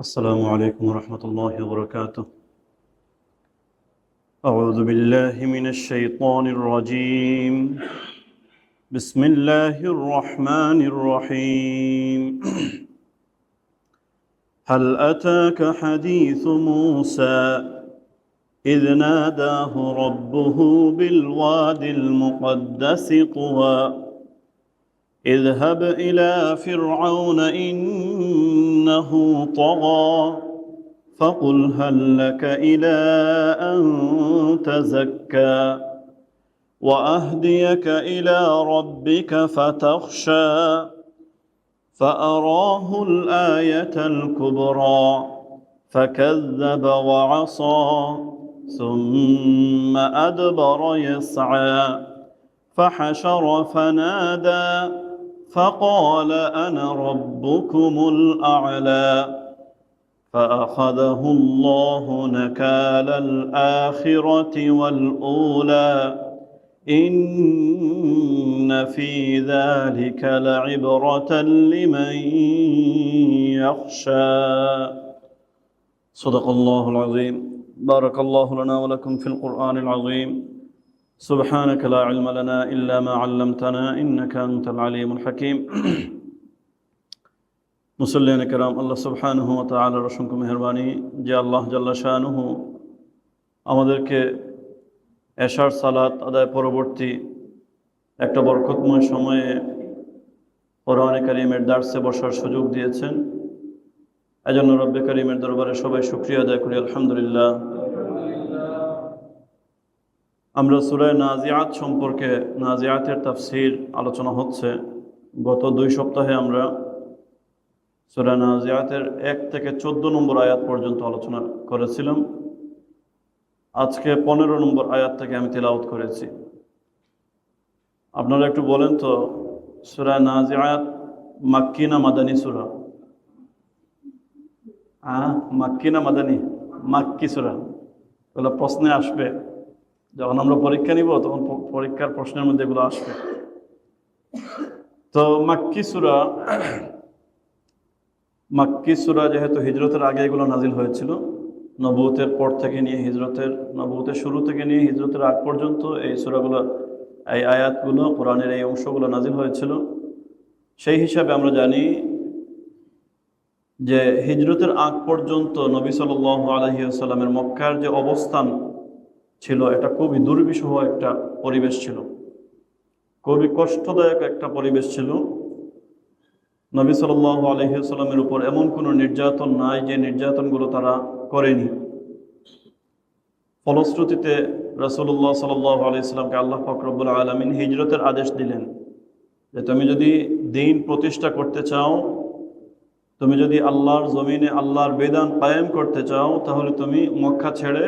السلام عليكم ورحمة الله وبركاته. أعوذ بالله من الشيطان الرجيم. بسم الله الرحمن الرحيم. هل أتاك حديث موسى إذ ناداه ربه بالواد المقدس طوى اذهب إلى فرعون إنه طغى فقل هل لك إلى أن تزكى وأهديك إلى ربك فتخشى فأراه الآية الكبرى فكذب وعصى ثم أدبر يسعى فحشر فنادى فقال أنا ربكم الأعلى فأخذه الله نكال الآخرة والأولى إن في ذلك لعبرة لمن يخشى. صدق الله العظيم. بارك الله لنا ولكم في القرآن العظيم. سبحانك لا علم لنا إلا ما علمتنا إنك أنت العليم الحكيم. মুসল্লিয়ান কেরাম, আল্লাহ সুবহানাহু ওয়া তাআলার অসংখ্য মেহেরবানি যে আল্লাহ জাল্লা শানুহু আমাদেরকে এশার সালাত আদায় পরবর্তী একটা বরকতময় সময়ে কোরআনে কারীমের দার্সে বসার সুযোগ দিয়েছেন। এজন্য রব্বে কারীমের দরবারে সবাই শুকরিয়া আদায় করি আলহামদুলিল্লাহ। আমরা সূরা নাজিআত সম্পর্কে, নাজিআতের তাফসীর আলোচনা হচ্ছে। গত 2 সপ্তাহে আমরা সূরা নাজিআতের 1 থেকে 14 নম্বর আয়াত পর্যন্ত আলোচনা করেছিলাম। আজকে 15 নম্বর আয়াত থেকে আমি তিলাওয়াত করেছি। আপনারা একটু বলেন তো, সূরা নাজিআত মাক্কি না মাদানী সূরা? মাক্কি না মাদানী? মাক্কি সূরা। এগুলো প্রশ্নে আসবে, যখন আমরা পরীক্ষা নিব তখন পরীক্ষার প্রশ্নের মধ্যে এগুলো আসবে। তো মাক্কি সূরা, মাক্কি সূরা যেহেতু হিজরতের আগে এগুলো নাজিল হয়েছিল, নবুয়তের পর থেকে নিয়ে নবুয়তের শুরু থেকে নিয়ে হিজরতের আগ পর্যন্ত এই সূরাগুলো, এই আয়াতগুলো, কোরআনের এই অংশগুলো নাজিল হয়েছিল। সেই হিসাবে আমরা জানি যে হিজরতের আগ পর্যন্ত নবী সাল্লাল্লাহু আলাইহি ওয়াসাল্লামের মক্কার যে অবস্থান ছিল, এটা খুবই দুর্বিষহ একটা পরিবেশ ছিল, খুবই কষ্টদায়ক একটা পরিবেশ ছিল। নবী সাল্লাল্লাহু আলাইহি ওয়াসাল্লামের উপর এমন কোনো নির্যাতন নাই যে নির্যাতনগুলো তারা করেনি। ফলশ্রুতিতে রাসূলুল্লাহ সাল্লাল্লাহু আলাইহি ওয়াসাল্লামকে আল্লাহ পাক রব্বুল আলামিন হিজরতের আদেশ দিলেন যে তুমি যদি দ্বীন প্রতিষ্ঠা করতে চাও, তুমি যদি আল্লাহর জমিনে আল্লাহর বিধান কায়েম করতে চাও, তাহলে তুমি মক্কা ছেড়ে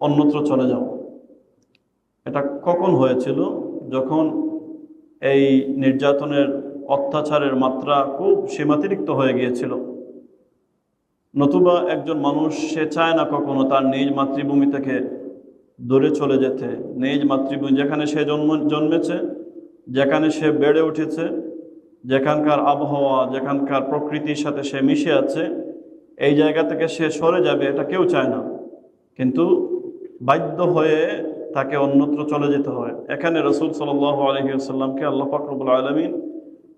অন্যত্র চলে যাও। এটা কখন হয়েছিল? যখন এই নির্যাতনের, অত্যাচারের মাত্রা খুব সীমাতিরিক্ত হয়ে গিয়েছিল। নতুবা একজন মানুষ, সে চায় না কখনো তার নিজ মাতৃভূমি থেকে দূরে চলে যেতে। নিজ মাতৃভূমি, যেখানে সে জন্মেছে, যেখানে সে বেড়ে উঠেছে, যেখানকার আবহাওয়া, যেখানকার প্রকৃতির সাথে সে মিশে আছে, এই জায়গা থেকে সে সরে যাবে, এটা কেউ চায় না। কিন্তু বাধ্য হয়ে তাকে অন্যত্র চলে যেতে হয়। এখানে রাসূল সাল্লাল্লাহু আলাইহি ওয়াসাল্লামকে আল্লাহ পাক রব্বুল আলামিন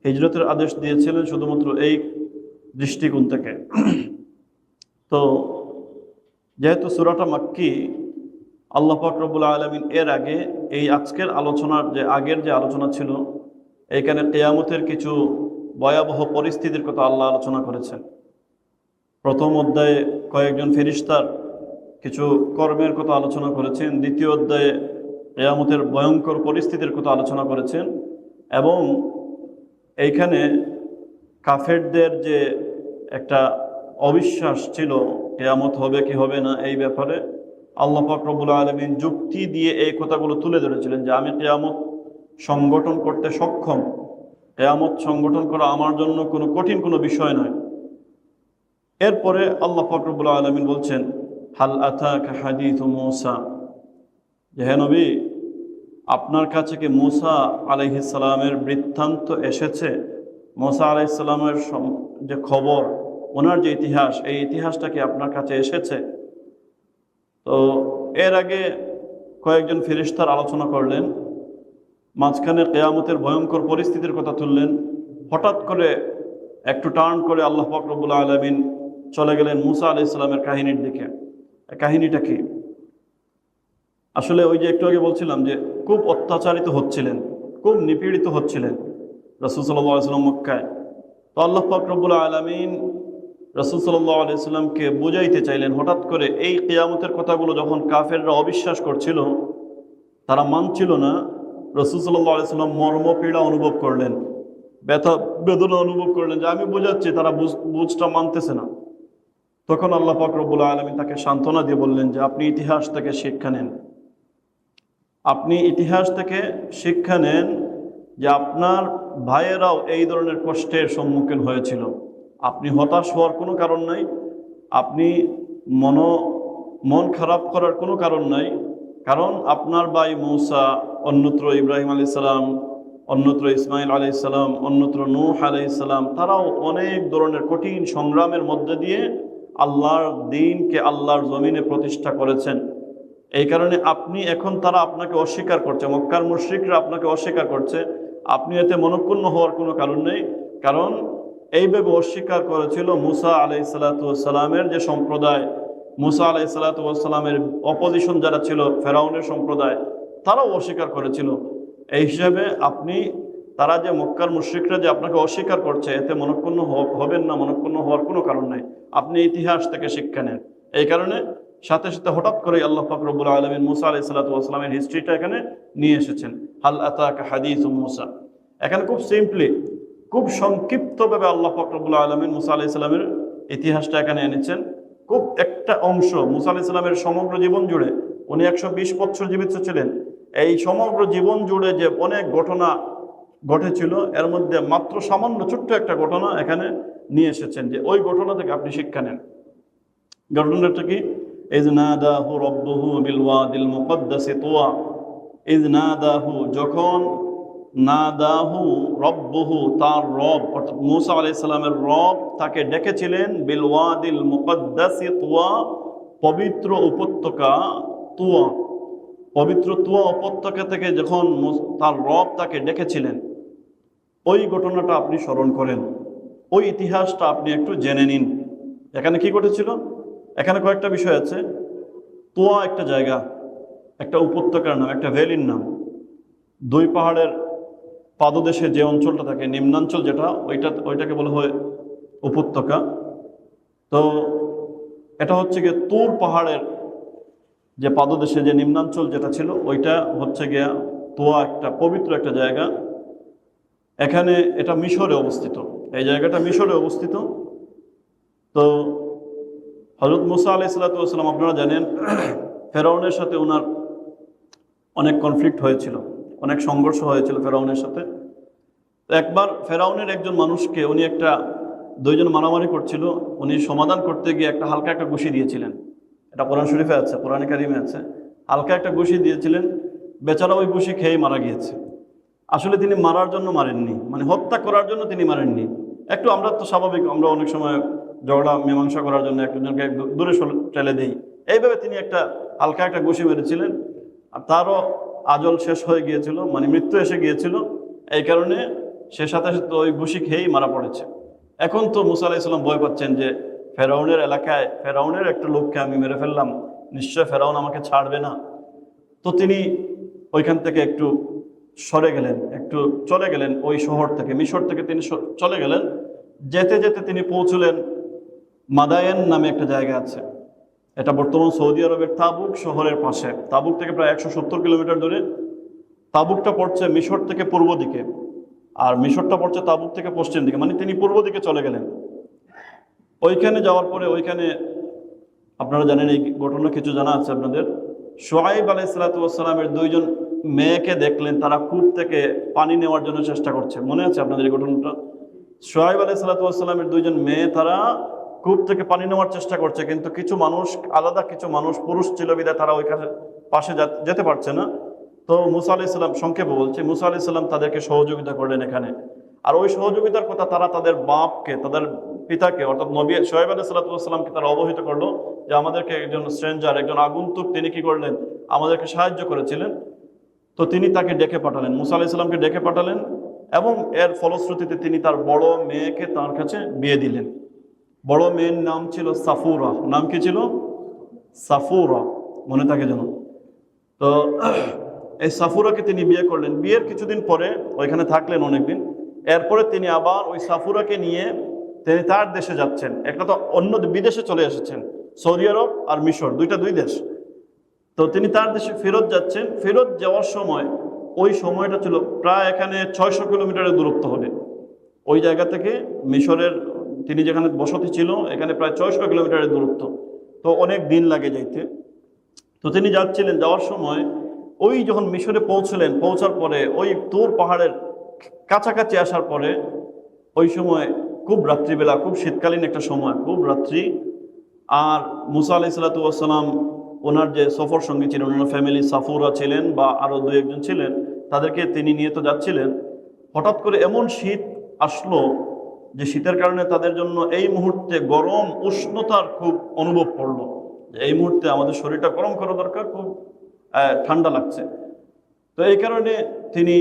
হিজরতের আদেশ দিয়েছিলেন শুধুমাত্র এই দৃষ্টিকোণ থেকে। তো যেহেতু সূরাটা মাক্কি, আল্লাহ পাক রব্বুল আলামিন এর আগে, এই আজকের আলোচনার যে আগের যে আলোচনা ছিল, এইখানে কিয়ামতের কিছু ভয়াবহ পরিস্থিতির কথা আল্লাহ আলোচনা করেছেন। প্রথম অধ্যায়ে কয়েকজন ফেরেশতার কিছু কর্মের কথা আলোচনা করেছেন। দ্বিতীয় অধ্যায়ে কিয়ামতের ভয়ঙ্কর পরিস্থিতির কথা আলোচনা করেছেন। এবং এইখানে কাফেরদের যে একটা অবিশ্বাস ছিল, কিয়ামত হবে কি হবে না, এই ব্যাপারে আল্লাহ পাক রব্বুল আলামিন যুক্তি দিয়ে এই কথাগুলো তুলে ধরেছিলেন যে আমি কিয়ামত সংগঠন করতে সক্ষম, কিয়ামত সংগঠন করা আমার জন্য কোনো কঠিন কোনো বিষয় নয়। এরপরে আল্লাহ পাক রব্বুল আলামিন বলছেন, হাল আতাকা হাদিসু মূসা, যে হে নবী, আপনার কাছে কি মূসা আলাইহিস সালামের বৃত্তান্ত এসেছে? মূসা আলাইহিস সালামের যে খবর, ওনার যে ইতিহাস, এই ইতিহাসটা কি আপনার কাছে এসেছে? তো এর আগে কয়েকজন ফেরেশতার আলোচনা করলেন, মাঝখানে কিয়ামতের ভয়ঙ্কর পরিস্থিতির কথা তুললেন। হঠাৎ করে একটু টার্ন করে আল্লাহ পাক রব্বুল আলামিন চলে গেলেন মুসা আলাইহিস সালামের কাহিনীর দিকে। কাহিনীটা কি? আসলে ওই যে একটু আগে বলছিলাম যে খুব অত্যাচারিত হচ্ছিলেন, খুব নিপীড়িত হচ্ছিলেন রাসূল সাল্লাল্লাহু আলাইহি ওয়াসাল্লাম মক্কায়। তো আল্লাহ পাক রব্বুল আলামিন রাসূল সাল্লাল্লাহু আলাইহি ওয়াসাল্লামকে বুঝাইতে চাইলেন। হঠাৎ করে এই কিয়ামতের কথাগুলো যখন কাফেররা অবিশ্বাস করছিল, তারা মানছিল না, রাসূল সাল্লাল্লাহু আলাইহি ওয়াসাল্লাম মর্মপীড়া অনুভব করলেন, ব্যথা বেদনা অনুভব করলেন যে আমি বোঝাচ্ছি, তারা বুঝটা মানতেছে না। তখন আল্লাহ পাক রব্বুল আলামিন তাকে সান্ত্বনা দিয়ে বললেন যে আপনি ইতিহাস থেকে শিক্ষা নেন, আপনি ইতিহাস থেকে শিক্ষা নেন যে আপনার ভাইয়েরাও এই ধরনের কষ্টের সম্মুখীন হয়েছিল। আপনি হতাশ হওয়ার কোনো কারণ নাই, আপনি মন খারাপ করার কোনো কারণ নাই। কারণ আপনার ভাই মূসা, অন্যত্র ইব্রাহিম আলাইহিস সালাম, অন্যত্র ইসমাইল আলাইহিস সালাম, অন্যত্র নূহ আলাইহিস সালাম, তারাও অনেক ধরনের কঠিন সংগ্রামের মধ্যে দিয়ে আল্লাহর দ্বীনকে আল্লাহর জমিনে প্রতিষ্ঠা করেছেন। এই কারণে আপনি এখন, তারা আপনাকে অস্বীকার করছে, মক্কার মুশরিকরা আপনাকে অস্বীকার করছে, আপনি এতে মনক্ষুণ্ণ হওয়ার কোনো কারণ নেই। কারণ এইভাবে অস্বীকার করেছিল মুসা আলাইহিস সালাতু ওয়াস সালামের যে সম্প্রদায়, মুসা আলাইহিস সালাতু ওয়াস সালামের অপোজিশন যারা ছিল, ফেরাউনের সম্প্রদায়, তারাও অস্বীকার করেছিল। এই হিসাবে আপনি, তারা যে মক্কার মুশরিকরা যে আপনাকে অস্বীকার করছে, এতে মনক্ষুণ্ণ হবেন না, মনক্ষুণ্ণ হওয়ার কোনো কারণ নাই। আপনি ইতিহাস থেকে শিক্ষা নেন। এই কারণে সাথে সাথে হঠাৎ করে আল্লাহ পাক রব্বুল আলামিন মুসা আলাইহিস সালাতু ওয়াস সালামের হিস্ট্রিটা এখানে নিয়ে এসেছেন। হাল আতাকা হাদিসু মুসা, এখানে খুব সিম্পলি, খুব সংক্ষিপ্তভাবে আল্লাহ পাক রব্বুল আলামিন মুসা আলাইহিস সালামের ইতিহাসটা এখানে এনেছেন। খুব একটা অংশ, মুসা আলাইহিস সালামের সমগ্র জীবন জুড়ে, উনি 120 বছর জীবিত ছিলেন, এই সমগ্র জীবন জুড়ে যে অনেক ঘটনা ঘটেছিল, এর মধ্যে মাত্র সামান্য ছোট্ট একটা ঘটনা এখানে নিয়ে এসেছেন, যে ওই ঘটনা থেকে আপনি শিক্ষা নেন। ঘটনাটা কি? ইয নাদাহু রাব্বুহু বিল ওয়াদিল মুকদ্দাসি তুয়া, ইয নাদাহু, যখন, নাদাহু রব্বুহু, তার রব অর্থাৎ মূসা আলাইহিস সালামের রব তাকে ডেকেছিলেন, বিল ওয়াদিল মুকদ্দাসি তুয়া, পবিত্র উপত্যকা তুয়া, পবিত্র তুয়া উপত্যকা থেকে যখন তার রব তাকে ডেকেছিলেন, ওই ঘটনাটা আপনি স্মরণ করেন, ওই ইতিহাসটা আপনি একটু জেনে নিন। এখানে কি ঘটেছিল? এখানে কয়েকটা বিষয় আছে। তুয়া একটা জায়গা, একটা উপত্যকার নাম, একটা ভ্যালির নাম। দুই পাহাড়ের পাদদেশে যে অঞ্চলটা থাকে, নিম্নাঞ্চল যেটা, ওইটাকে বলা হয় উপত্যকা। তো এটা হচ্ছে গিয়ে তুর পাহাড়ের যে পাদদেশে যে নিম্নাঞ্চল যেটা ছিল, ওইটা হচ্ছে গিয়া তুয়া, একটা পবিত্র একটা জায়গা। এখানে এটা মিশরে অবস্থিত, এই জায়গাটা মিশরে অবস্থিত। তো হযরত মুসা আলাইহিস সালাতু ওয়াস সালাম, আপনারা জানেন, ফেরাউনের সাথে ওনার অনেক কনফ্লিক্ট হয়েছিল, অনেক সংঘর্ষ হয়েছিল ফেরাউনের সাথে। তো একবার ফেরাউনের একজন মানুষকে, উনি দুইজন মারামারি করছিল, উনি সমাধান করতে গিয়ে হালকা একটা ঘুষি দিয়েছিলেন। এটা কোরআন শরীফে আছে, কোরআনে কারিমে আছে। হালকা একটা ঘুষি দিয়েছিলেন, বেচারা ওই ঘুষি খেয়ে মারা গিয়েছে। আসলে তিনি মারার জন্য মারেননি, মানে হত্যা করার জন্য তিনি মারেননি। আমরা তো স্বাভাবিক, আমরা অনেক সময় ঝগড়া মীমাংসা করার জন্য একজনকে দূরে ঠেলে দেই, এইভাবে তিনি হালকা একটা ঘুষি মেরেছিলেন। আর তারও আজল শেষ হয়ে গিয়েছিল, মানে মৃত্যু এসে গিয়েছিল। এই কারণে সে সাথে সাথে ওই ঘুষি খেয়েই মারা পড়েছে। এখন তো মুসা আলাইহিস সালাম ভয় পাচ্ছেন যে ফেরাউনের এলাকায় ফেরাউনের একটা লোককে আমি মেরে ফেললাম, নিশ্চয় ফেরাউন আমাকে ছাড়বে না। তো তিনি ওইখান থেকে একটু সরে গেলেন, একটু চলে গেলেন ওই শহর থেকে, মিশর থেকে তিনি চলে গেলেন। যেতে যেতে তিনি পৌঁছলেন মাদায়েন নামে একটা জায়গা আছে, এটা বর্তমান সৌদি আরবের তাবুক শহরের পাশে। তাবুক থেকে প্রায় 170 কিলোমিটার দূরে। তাবুকটা পড়ছে মিশর থেকে পূর্ব দিকে, আর মিশরটা পড়ছে তাবুক থেকে পশ্চিম দিকে, মানে তিনি পূর্ব দিকে চলে গেলেন। ওইখানে যাওয়ার পরে, ওইখানে আপনারা জানেন এই ঘটনা কিছু জানা আছে আপনাদের। শুআয়ব আলাইহিস সালাতু ওয়াস সালামের দুইজন মেয়েকে দেখলেন, তারা কূপ থেকে পানি নেওয়ার জন্য চেষ্টা করছে। মনে আছে আপনাদের এই ঘটনাটা? শুআয়ব আলাইহিস সালাতু ওয়াস সালামের দুইজন মেয়ে, তারা কূপ থেকে পানি নেওয়ার চেষ্টা করছে, কিন্তু কিছু মানুষ, আলাদা কিছু মানুষ, পুরুষ ছিল বিধায় তারা ওইখানে পাশে যেতে পারছে না। তো মুসা আলাইহিস সালাম, সংক্ষেপে বলছে, মুসা আলাইহিস সালাম তাদেরকে সহযোগিতা করলেন এখানে। আর ওই সহযোগিতার কথা তারা তাদের বাপকে, তাদের পিতাকে অর্থাৎ নবী শোয়েব আলাইহিস সালাতু ওয়াস সালামকে তারা অবহিত করলো যে আমাদেরকে একজন স্ট্রেঞ্জার, একজন আগন্তুক তিনি কি করলেন, আমাদেরকে সাহায্য করেছিলেন। তো তিনি তাকে ডেকে পাঠালেন, মুসা আলাইহিস সালামকে ডেকে পাঠালেন, এবং এর ফলশ্রুতিতে তিনি তার বড় মেয়েকে তার কাছে বিয়ে দিলেন। বড় মেয়ের নাম ছিল সাফুরা। নাম কি ছিল? সাফুরা, মনে থাকে যেন। তো এই সাফুরাকে তিনি বিয়ে করলেন। বিয়ের কিছুদিন পরে ওইখানে থাকলেন অনেকদিন। এরপরে তিনি আবার ওই সাফুরাকে নিয়ে তিনি তার দেশে যাচ্ছেন। একটা তো অন্য বিদেশে চলে এসেছেন, সৌদি আরব আর মিশর, দুই দেশ। তো তিনি তার দেশে ফেরত যাচ্ছেন। ফেরত যাওয়ার সময় ওই সময়টা ছিল প্রায় এখানে 600 কিলোমিটারের দূরত্ব হবে। ওই জায়গা থেকে মিশরের তিনি যেখানে বসতি ছিল এখানে প্রায় 600 কিলোমিটারের দূরত্ব। তো অনেক দিন লাগে যাইতে। তো তিনি যাচ্ছিলেন, যাওয়ার সময় ওই যখন মিশরে পৌঁছলেন, পৌঁছার পরে ওই তুর পাহাড়ের কাছাকাছি আসার পরে ওই সময় খুব রাত্রিবেলা, খুব শীতকালীন একটা সময়, খুব রাত্রি। আর মুসা আলাইহিস সালাতু ওয়াস সালাম ওনার যে সফর সঙ্গী ছিলেন, ওনার ফ্যামিলি সাফুরা ছিলেন বা আরও 2-1 ছিলেন, তাদেরকে তিনি নিয়ে তো যাচ্ছিলেন। হঠাৎ করে এমন শীত আসলো যে শীতের কারণে তাদের জন্য এই মুহূর্তে গরম উষ্ণতার খুব অনুভব পড়লো। এই মুহূর্তে আমাদের শরীরটা গরম করা দরকার, খুব ঠান্ডা লাগছে। তো এই কারণে তিনি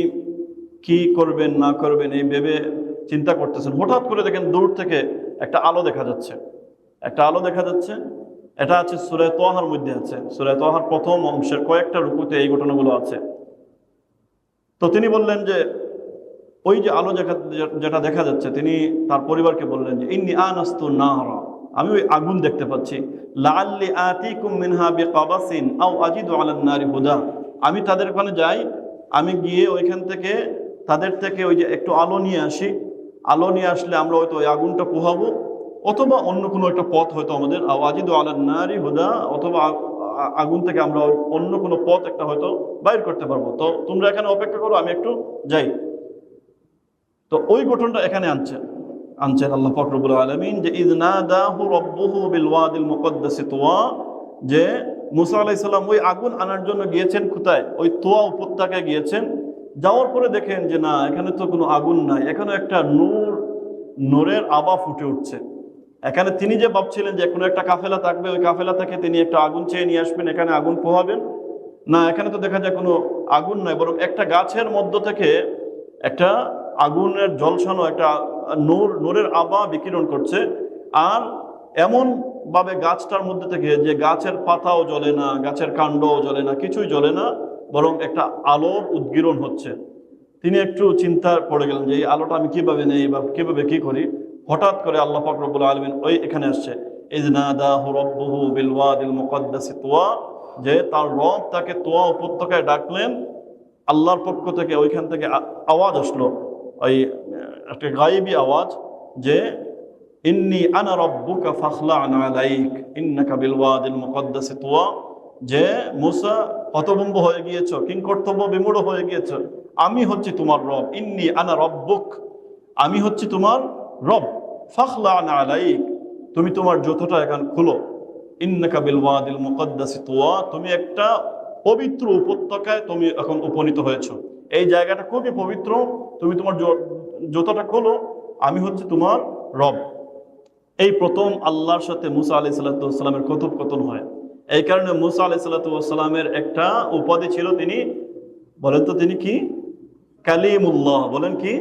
কি করবেন না করবেন এই ভেবে চিন্তা করতেছেন। হঠাৎ করে দেখেন দূর থেকে একটা আলো দেখা যাচ্ছে, একটা আলো দেখা যাচ্ছে। এটা আছে সূরা তাহার মধ্যে আছে, সূরা তাহার প্রথম অংশের কয়েকটা রুকুতে এই ঘটনাগুলো আছে। তো তিনি বললেন যে ওই যে আলো যেটা দেখা যাচ্ছে, তিনি তার পরিবারকে বললেন যে ইন্নী আনাস্তু নারা, আমি ওই আগুন দেখতে পাচ্ছি। লাআল্লি আতিকুম মিনহা বিকাবাসিন আও আজিদু আলান নারি হুদা, আমি তাদের ওখানে যাই, আমি গিয়ে ওইখান থেকে তাদের থেকে ওই যে একটু আলো নিয়ে আসি। আলো নিয়ে আসলে আমরা হয়তো ওই আগুনটা পোহাবো, অথবা অন্য কোনো একটা পথ হয়তো আমাদের, আও আজিদু আলান নারি হুদা, অথবা আগুন থেকে আমরা অন্য কোনো পথ একটা হয়তো বাইর করতে পারবো। তো তোমরা এখানে অপেক্ষা করো, আমি একটু যাই। তো ওই ঘটনাটা এখানে আনছেন আল্লাহ পাক রব্বুল আলামিন যে ইয নাদাহু রাব্বুহু বিল ওয়াদিল মুকদ্দাসি তুয়া, যে মুসা আলাইহিস সালাম ওই আগুন আনার জন্য গিয়েছেন কোথায়? ওই তুয়া উপত্যকায় গিয়েছেন। যাওয়ার পরে দেখেন যে না, এখানে তো কোনো আগুন নাই, এখানে একটা নূরের আভা ফুটে উঠছে। এখানে তিনি যে ভাবছিলেন যে কোনো একটা কাফেলা থাকবে, ওই কাফেলা থেকে তিনি একটা আগুন চেয়ে নিয়ে আসবেন, এখানে আগুন পোহাবেন, না, এখানে তো দেখা যায় কোনো আগুন নাই, বরং একটা গাছের মধ্য থেকে একটা আগুনের ঝলসানো একটা নূরের আভা বিকিরণ করছে। আর এমন ভাবে গাছটার মধ্যে থেকে যে গাছের পাতাও জ্বলে না, গাছের কাণ্ডও জ্বলে না, কিছুই জ্বলে না, বরং একটা আলোর উদ্গীরণ হচ্ছে। তিনি একটু চিন্তায় পড়ে গেলেন যে এই আলোটা আমি কিভাবে নেই বা কিভাবে কি করি। হঠাৎ করে আল্লাহ পাক রব্বুল আলামিন ওই এখানে আসছে ইয নাদাহু রাব্বুহু বিল ওয়াদিল মুকদ্দাসি তুয়া, যে তার রব তাকে তুয়া উপত্যকায় ডাকলেন। আল্লাহর পক্ষ থেকে ওইখান থেকে আওয়াজ আসলো, ওই একটা গায়েবী আওয়াজ, যে ইন্নী আনা রাব্বুকা ফাখলা'ন আলাইক ইন্নাকা বিল ওয়াদিল মুকদ্দাসি তুয়া, যে মুসা হতভম্ব হয়ে গিয়েছো, কিংকর্তব্য বিমূঢ় হয়ে গিয়েছো, আমি হচ্ছি তোমার রব। ইন্নী আনা রাব্বুক, আমি হচ্ছি তোমার রব। ফাখলা'ন আলাইক, তুমি তোমার জুতোটা এখন খুলো। ইন্নাকা বিল ওয়াদিল মুকদ্দাসি তুয়া, তুমি একটা পবিত্র উপত্যকায় তুমি এখন উপনীত হয়েছো, এই জায়গাটা খুবই পবিত্র, তুমি তোমার জুতোটা খোলো, আমি হচ্ছে তোমার রব। এই প্রথম আল্লাহর সাথে মুসা আলাইহিস সালামের কথোপকথন হয়। এই কারণে মুসা আলাইহিস সালামের একটা উপাধি ছিল, তিনি বলেন তো তিনি কি? কালিমুল্লাহ। বলেন কি?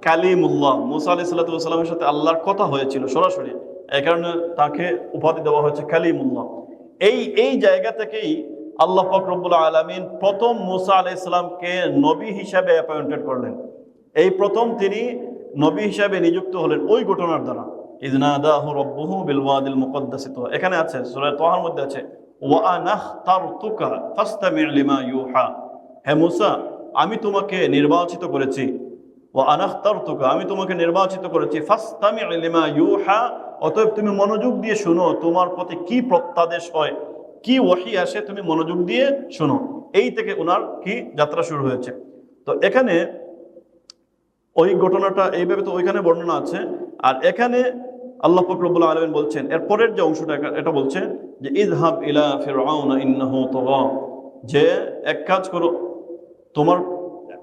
কালিমুল্লাহ। মুসা আলাইহিস সালামের সাথে আল্লাহর কথা হয়েছিল সরাসরি, এই কারণে তাকে উপাধি দেওয়া হয়েছে কালিমুল্লাহ। এই জায়গা থেকেই আল্লাহ পাক রব্বুল আলামিন প্রথম মুসা আলাইহিস সালামকে নবী হিসাবে অ্যাপয়েন্টেড করলেন। এই প্রথম তিনি নবী হিসাবে নিযুক্ত হলেন ওই ঘটনার দ্বারা। ইয নাদাহু রাব্বুহু বিল ওয়াদিল মুকদ্দাসি তুয়া, এখানে আছে সূরা তাহার মধ্যে আছে ওয়া আনা ইখতারতুকা ফাসতামি' লিমা ইউহা, হে মুসা, আমি তোমাকে নির্বাচিত করেছি। ওয়া আনা ইখতারতুকা, আমি তোমাকে নির্বাচিত করেছি। ফাসতামি' লিমা ইউহা, অতএব তুমি মনোযোগ দিয়ে শোনো, তোমার প্রতি কি প্রত্যাদেশ হয়, কি ওহী আসে, তুমি মনোযোগ দিয়ে শোনো। এই থেকে ওনার কি যাত্রা শুরু হয়েছে। তো এখানে ওই ঘটনাটা এইভাবে তো ওইখানে বর্ণনা আছে। আর এখানে আল্লাহ পাক রব্বুল আলামিন বলছেন, এরপরের যে অংশটা এটা বলছে যে ইযহাব ইলা ফিরআউনা ইন্নাহু তাগা, যে এক কাজ করো, তোমার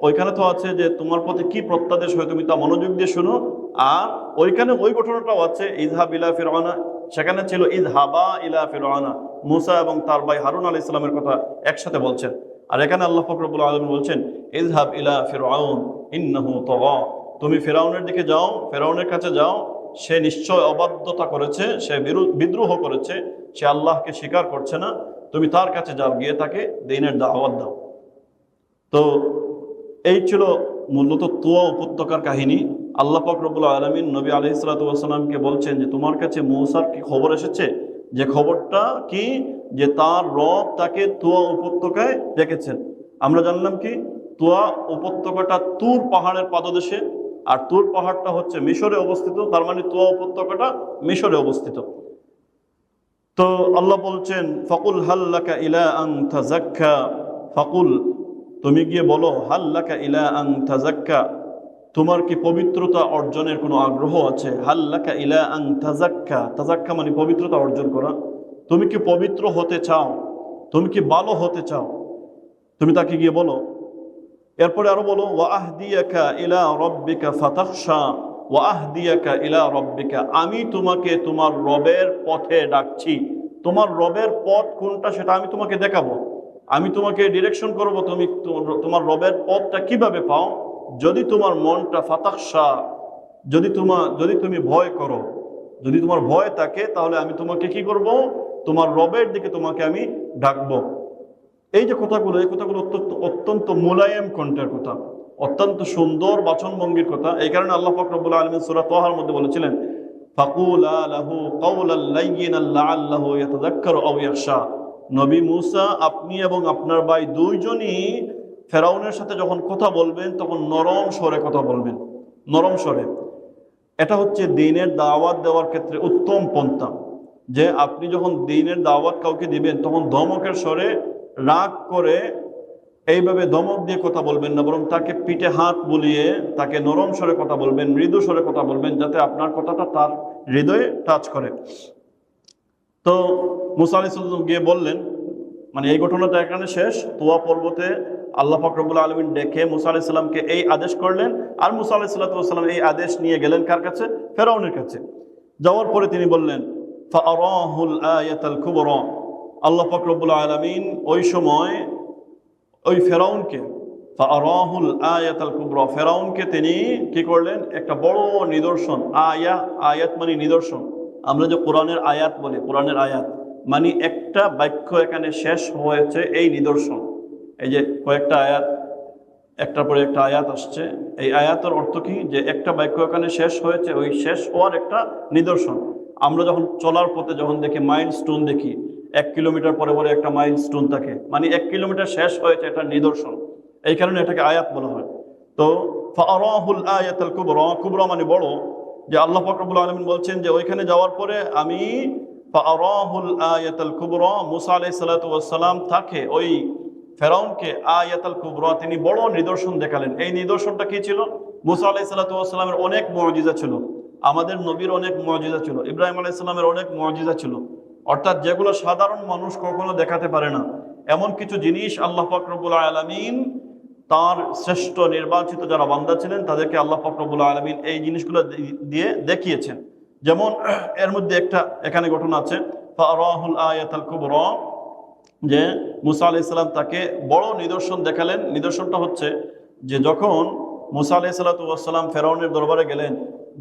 ওইখানে তো আছে যে তোমার প্রতি কি প্রত্যাদেশ হয় তুমি তা মনোযোগ দিয়ে শোনো। আর ওইখানে ওই ঘটনাটাও আছে, ইযহাব ইলা ফিরআউনা, সেখানে ছিল ইযহাবা ইলা ফিরআউনা, মুসা এবং তার ভাই হারুন আলাইহিস সালামের কথা একসাথে বলছেন। আর এখানে আল্লাহ পাক রব্বুল আলামিন বলছেন ইযহাব ইলা ফিরআউন ইন্নাহু তাগা, তুমি ফিরআউনের দিকে যাও, ফিরআউনের কাছে যাও, সে নিশ্চয় অবাধ্যতা করেছে, সে বিদ্রোহ করেছে, সে আল্লাহকে স্বীকার করছে না, তুমি তার কাছে যাও, গিয়ে তাকে দ্বীনের দাওয়াত দাও। তো এই ছিল মূলত তুয়া উপত্যকার কাহিনী। আল্লাহ পাক রব্বুল আলামিন নবী আলাইহিস সালাতু ওয়াস সালামকে বলছেন যে তোমার কাছে মূসার কি খবর এসেছে, যে খবরটা কি, যে তার রব তাকে তুয়া উপত্যকায় ডেকেছেন। আমরা জানলাম কি, তুয়া উপত্যকাটা তুর পাহাড়ের পাদদেশে, আর তুর পাহাড়টা হচ্ছে মিশরে অবস্থিত, তার মানে তুয়া উপত্যকাটা মিশরে অবস্থিত। তো আল্লাহ বলছেন ফাকুল হাল্লাকা ইলা আন তাযাক্কা, ফাকুল তুমি গিয়ে বলো, হাল্লাকা ইলা আন তাযাক্কা, তোমার কি পবিত্রতা অর্জনের কোনো আগ্রহ আছে? হাল্লাকা ইলা আন তাযাক্কা, তাযাক্কা মানে পবিত্রতা অর্জন করা। তুমি কি পবিত্র হতে চাও, তুমি কি ভালো হতে চাও, তুমি তাকে গিয়ে বলো। এরপরে আরো বলো ওয়া আহদিয়াকা ইলা রাব্বিকা ফাতাখশা, ওয়া আহদিয়াকা ইলা রাব্বিকা, আমি তোমাকে তোমার রবের পথে ডাকছি। তোমার রবের পথ কোনটা সেটা আমি তোমাকে দেখাবো, আমি তোমাকে ডিরেকশন করব, তুমি তোমার রবের পথটা কিভাবে পাও। যদি তোমার মনটা ফাতাখশা, যদি তুমি ভয় করো, যদি তোমার ভয় থাকে, তাহলে আমি তোমাকে কি করব, তোমার রবের দিকে তোমাকে আমি ডাকবো। এই যে কথাগুলো, এই কথাগুলো অত্যন্ত মোলায়েম কণ্ঠের কথা, অত্যন্ত সুন্দর বাচনভঙ্গির কথা। এই কারণে আল্লাহ পাক রব্বুল আলামিন সূরা তাহার মধ্যে বলেছিলেন ফাকুলা লাহু কাওলাল লাইয়িনাল লাআল্লাহু ইয়াতাযাক্কারু আও ইয়াখশা। নবী মূসা, আপনি এবং আপনার ভাই দুইজনই ফেরাউনের সাথে যখন কথা বলবেন তখন নরম স্বরে কথা বলবেন, নরম স্বরে। এটা হচ্ছে দ্বীনের দাওয়াত দেওয়ার ক্ষেত্রে উত্তম পন্থা, যে আপনি যখন দ্বীনের দাওয়াত কাউকে দিবেন তখন ধমকের স্বরে, রাগ করে এইভাবে ধমক দিয়ে কথা বলবেন না, বরং তাকে পিঠে হাত বুলিয়ে তাকে নরম স্বরে কথা বলবেন, মৃদু স্বরে কথা বলবেন, যাতে আপনার কথাটা তার হৃদয়ে টাচ করে। তো মুসা আলাইহিস সালাম গিয়ে বললেন, মানে এই ঘটনাটা এখানে শেষ। তুয়া পর্বতে আল্লাহ পাক রব্বুল আলামিন ডেকে মুসা আলাইহিস সালামকে এই আদেশ করলেন, আর মুসা আলাইহিস সালাম এই আদেশ নিয়ে গেলেন কার কাছে? ফেরাউনের কাছে। যাওয়ার পরে তিনি বললেন ফাআরাহুল আয়াতাল কুবরা, আল্লাহ পাক রব্বুল আলামিন ওই সময় ওই ফেরাউনকে, ফাআরাহুল আয়াতাল কুবরা, ফেরাউনকে তিনি কি করলেন? একটা বড় নিদর্শন। আয়াত মানে নিদর্শন। আমরা যে কোরআনের আয়াত বলি, কোরআনের আয়াত মানে একটা বাক্য এখানে শেষ হয়েছে, এই নিদর্শন। এই যে কয়েকটা আয়াত, একটার পরে একটা আয়াত আসছে, এই আয়াতের অর্থ কি? যে একটা বাক্য এখানে শেষ হয়েছে, ওই শেষ হওয়ার একটা নিদর্শন। আমরা যখন চলার পথে যখন দেখি মাইল স্টোন দেখি, 1 কিলোমিটার পরে পরে একটা মাইল স্টোন থাকে, মানে 1 কিলোমিটার শেষ হয়েছে, এটা নিদর্শন। এই কারণে এটাকে আয়াত বলা হয়। তো ফাআরাহুল আয়াতাল কুবরা, কুবরা মানে বড়, যে আল্লাহ পাক রব্বুল আলামিন বলছেন যে ওইখানে যাওয়ার পরে আমি ফাআরাহুল আয়াতাল কুবরা, মুসা আলাইহিস সালাতু ওয়াস সালাম তাকে, ওই ফেরাউনকে আয়াতাল কুবরা, তিনি বড় নিদর্শন দেখালেন। এই নিদর্শনটা কি ছিল? মুসা আলাইহিস সালাতু ওয়াস সালামের অনেক মুআজিজা ছিল, আমাদের নবীর অনেক মুআজিজা ছিল, ইব্রাহিম আলাইহিস সালামের অনেক মুআজিজা ছিল, অর্থাৎ যেগুলো সাধারণ মানুষ কখনো দেখাতে পারে না, এমন কিছু জিনিস আল্লাহ পাক রব্বুল আলামিন তার শ্রেষ্ঠ নির্বাচিত যারা বান্দা ছিলেন তাদেরকে আল্লাহ পাক রব্বুল আলামিন এই জিনিসগুলো দিয়ে দেখিয়েছেন। যেমন এর মধ্যে একটা এখানে ঘটনা আছে, ফাআরাহুল আয়াতাল কুবরা, যে মুসা আলাইহিস সালাম তাকে বড় নিদর্শন দেখালেন। নিদর্শনটা হচ্ছে যে যখন মুসা আলাইহিস সালাম ফেরাউনের দরবারে গেলেন,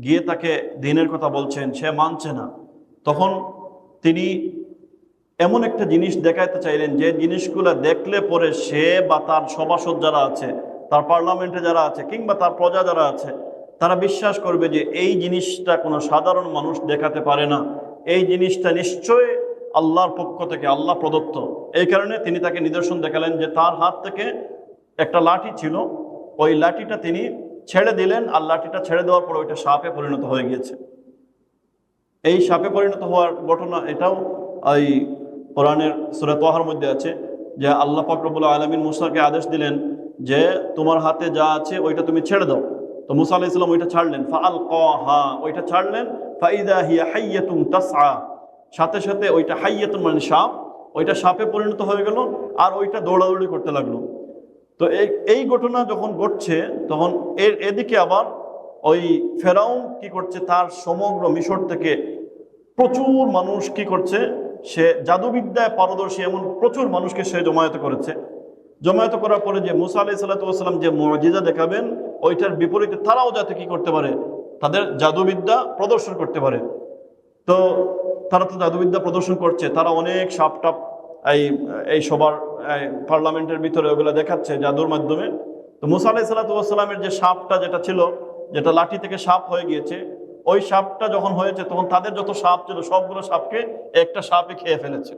গিয়ে তাকে দ্বীনের কথা বলছেন, সে মানছে না, তখন তিনি এমন একটা জিনিস দেখাইতে চাইলেন যে জিনিসগুলো দেখলে পরে সে বা তার সভাসদ যারা আছে, তার পার্লামেন্টে যারা আছে, কিংবা তার প্রজা যারা আছে, তারা বিশ্বাস করবে যে এই জিনিসটা কোনো সাধারণ মানুষ দেখাতে পারে না, এই জিনিসটা নিশ্চয় আল্লাহর পক্ষ থেকে, আল্লাহ প্রদত্ত। এই কারণে তিনি তাকে নিদর্শন দেখালেন যে তার হাত থেকে একটা লাঠি ছিল, ওই লাঠিটা তিনি ছেড়ে দিলেন, আর লাঠিটা ছেড়ে দেওয়ার পর ওইটা সাপে পরিণত হয়ে গিয়েছে। এই সাপে পরিণত হওয়ার ঘটনা এটাও এই কোরআনের সূরা তাহার মধ্যে আছে, যে আল্লাহ পাক রব্বুল আলামিন মুসাকে আদেশ দিলেন যে তোমার হাতে যা আছে ওইটা তুমি ছেড়ে দাও। তো মুসা আলাইহিস সালাম ওইটা ছাড়লেন, ফাআলকাহা, ওইটা ছাড়লেন, ফাইদা হিয়া হাইয়াতুন তাসআ, সাথে সাথে ওইটা হাইয়াতুন মানে সাপ, ওইটা সাপে পরিণত হয়ে গেল, আর ওইটা দৌড়াদৌড়ি করতে লাগলো। তো এই ঘটনা যখন ঘটছে তখন এদিকে আবার ওই ফেরাউন কি করছে, তার সমগ্র মিশর থেকে প্রচুর মানুষ কি করছে, সে জাদুবিদ্যায় পারদর্শী এমন প্রচুর মানুষকে সে জমায়েত করেছে। জমায়েত করার পরে যে মুসা আলাইহিস সালাতু ওয়াস সালাম যে মুজিজা দেখাবেন, ওইটার বিপরীতে তারাও যাতে কি করতে পারে, তাদের জাদুবিদ্যা প্রদর্শন করতে পারে। তো তারা তো জাদুবিদ্যা প্রদর্শন করছে, তারা অনেক সাপ টাপ এই সবার পার্লামেন্টের ভিতরে ওগুলো দেখাচ্ছে জাদুর মাধ্যমে। তো মুসা আলাইহিস সালাতু ওয়াস সালামের যে সাপটা যেটা ছিল, যেটা লাঠি থেকে সাপ হয়ে গিয়েছে, ওই সাপটা যখন হয়েছে তখন তাদের যত সাপ ছিল সবগুলো সাপকে একটা সাপে খেয়ে ফেলেছে।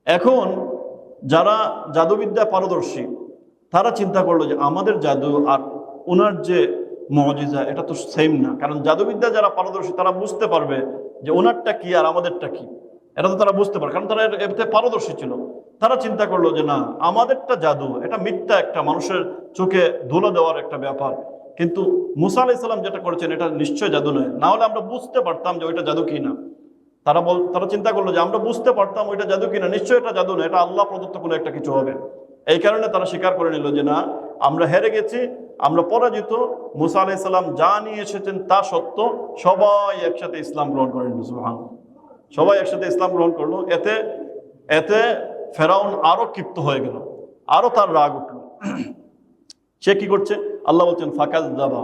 এখন যারা জাদুবিদ্যা পারদর্শী তারা চিন্তা করলো যে আমাদের জাদু আর ওনার যে মুজিজা এটা তো সেম না, কারণ জাদুবিদ্যা যারা পারদর্শী তারা বুঝতে পারবে যে ওনারটা কি আর আমাদেরটা কি, এটা তো তারা বুঝতে পারে, কারণ তারা এতে পারদর্শী ছিল। তারা চিন্তা করলো যে না, আমাদেরটা জাদু, এটা মিথ্যা, একটা মানুষের চোখে ধুলো দেওয়ার একটা ব্যাপার, কিন্তু মুসা আলাইহিস সালাম যেটা করেছেন এটা নিশ্চয় জাদু নয়, না হলে আমরা বুঝতে পারতাম যে ওইটা জাদু কিনা। তারা চিন্তা করলো যে আমরা বুঝতে পারতাম ওইটা জাদু কিনা, নিশ্চয় এটা জাদু নয়, এটা আল্লাহ প্রদত্ত কোনো একটা কিছু হবে। এই কারণে তারা স্বীকার করে নিল যে না, আমরা হেরে গেছি, আমরা পরাজিত। মুসা আলাইহিস সালাম যা নিয়ে এসেছেন তা সত্য। সবাই একসাথে ইসলাম গ্রহণ করে নিল। সুবহানাল্লাহ, সবাই একসাথে ইসলাম গ্রহণ করলো। এতে এতে ফেরাউন আরো ক্ষিপ্ত হয়ে গেল, আরো তার রাগ উঠল। সে কি করছে, আল্লাহ বলছেন ফাকাযযাবা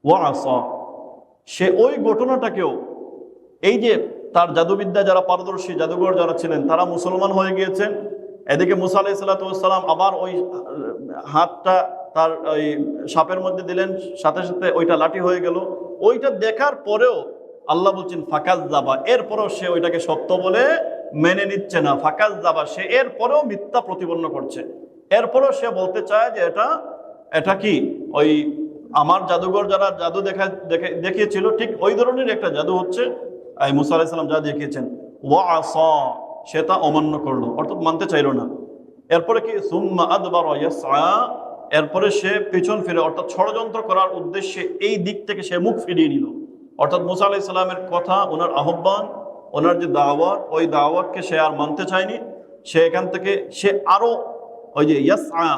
ওয়া আসা, সে ওই ঘটনাটাকেও, এই যে তার জাদুবিদ্যা যারা পারদর্শী জাদুঘর যারা ছিলেন তারা মুসলমান হয়ে গিয়েছেন, এদিকে মুসা আলাইহিস সালাতু ওয়াস সালাম আবার ওই হাতটা তার ওই সাপের মধ্যে দিলেন, সাথে সাথে ওইটা লাঠি হয়ে গেল। ওইটা দেখার পরেও আল্লাহ বলছেন ফাকাযযাবা, এরপরেও সে ওইটাকে সত্য বলে মেনে নিচ্ছে না। ফাকাযযাবা, সে এরপরেও মিথ্যা প্রতিপন্ন করছে, এরপরেও সে বলতে চায় যে এটা কি ওই আমার জাদুঘর যারা জাদু দেখিয়েছিল ঠিক ওই ধরনের একটা জাদু হচ্ছে এই মুসা আলাইহিস সালাম যা দেখিয়েছেন। ওয়া আসা, সে তা অমান্য করলো, অর্থাৎ মানতে চাইলো না। এরপরে কি সুম্মা আদবারা ইয়াসআ, এরপরে সে পিছন ফিরে, অর্থাৎ ষড়যন্ত্র করার উদ্দেশ্যে এই দিক থেকে সে মুখ ফিরিয়ে নিল। অর্থাৎ মুসা আলাইহিস সালামের কথা, ওনার আহ্বান, ওনার যে দাওয়াত, ওই দাওয়াতকে সে আর মানতে চায়নি। সে এখান থেকে সে আরো ওই যে ইয়াসআ,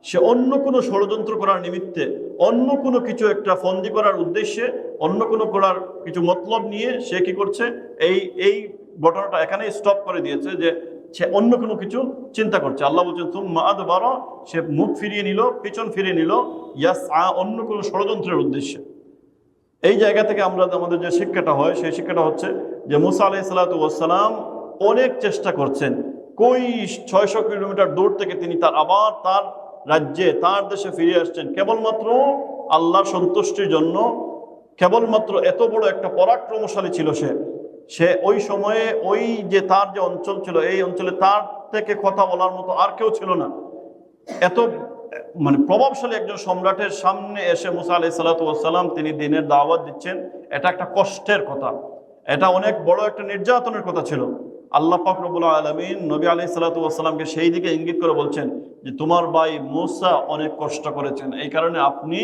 সে অন্য কোনো ষড়যন্ত্র করার নিমিত্তে, অন্য কোনো কিছু একটা ফন্দি করার উদ্দেশ্যে, অন্য কোনো করার কিছু মতলব নিয়ে সে কি করছে, এই ঘটনাটা এখানে স্টপ করে দিয়েছে, যে সে অন্য কোনো কিছু চিন্তা করছে। আল্লাহ বলছেন সুম্মা আদবারা, সে মুখ ফিরিয়ে নিল, পিছন ফিরিয়ে নিল, ইয়াসআ, অন্য কোনো ষড়যন্ত্রের উদ্দেশ্যে। এই জায়গা থেকে আমাদের যে শিক্ষাটা হয়, সেই শিক্ষাটা হচ্ছে যে মুসা আলাইহিস সালাতু ওয়াস সালাম অনেক চেষ্টা করছেন, কই 600 কিলোমিটার দূর থেকে তিনি আবার তার রাজ্যে, তার দেশে ফিরে আসছেন কেবলমাত্র আল্লাহর সন্তুষ্টির জন্য। কেবলমাত্র এত বড় একটা পরাক্রমশালী ছিল সে ওই সময়ে ওই যে তার যে অঞ্চল ছিল, এই অঞ্চলে তার থেকে কথা বলার মতো আর কেউ ছিল না। এত মানে প্রভাবশালী একজন সম্রাটের সামনে এসে মুসা আলাইহিস সালাতু ওয়াস সালাম তিনি দ্বীনের দাওয়াত দিচ্ছেন, এটা একটা কষ্টের কথা, এটা অনেক বড় একটা নির্যাতনের কথা ছিল। আল্লাহ পাক রব্বুল আলামিন নবী আলাইহিস সালাতু ওয়াস সালামকে সেই দিকে ইঙ্গিত করে বলছেন যে তোমার ভাই মুসা অনেক কষ্ট করেছেন, এই কারণে আপনি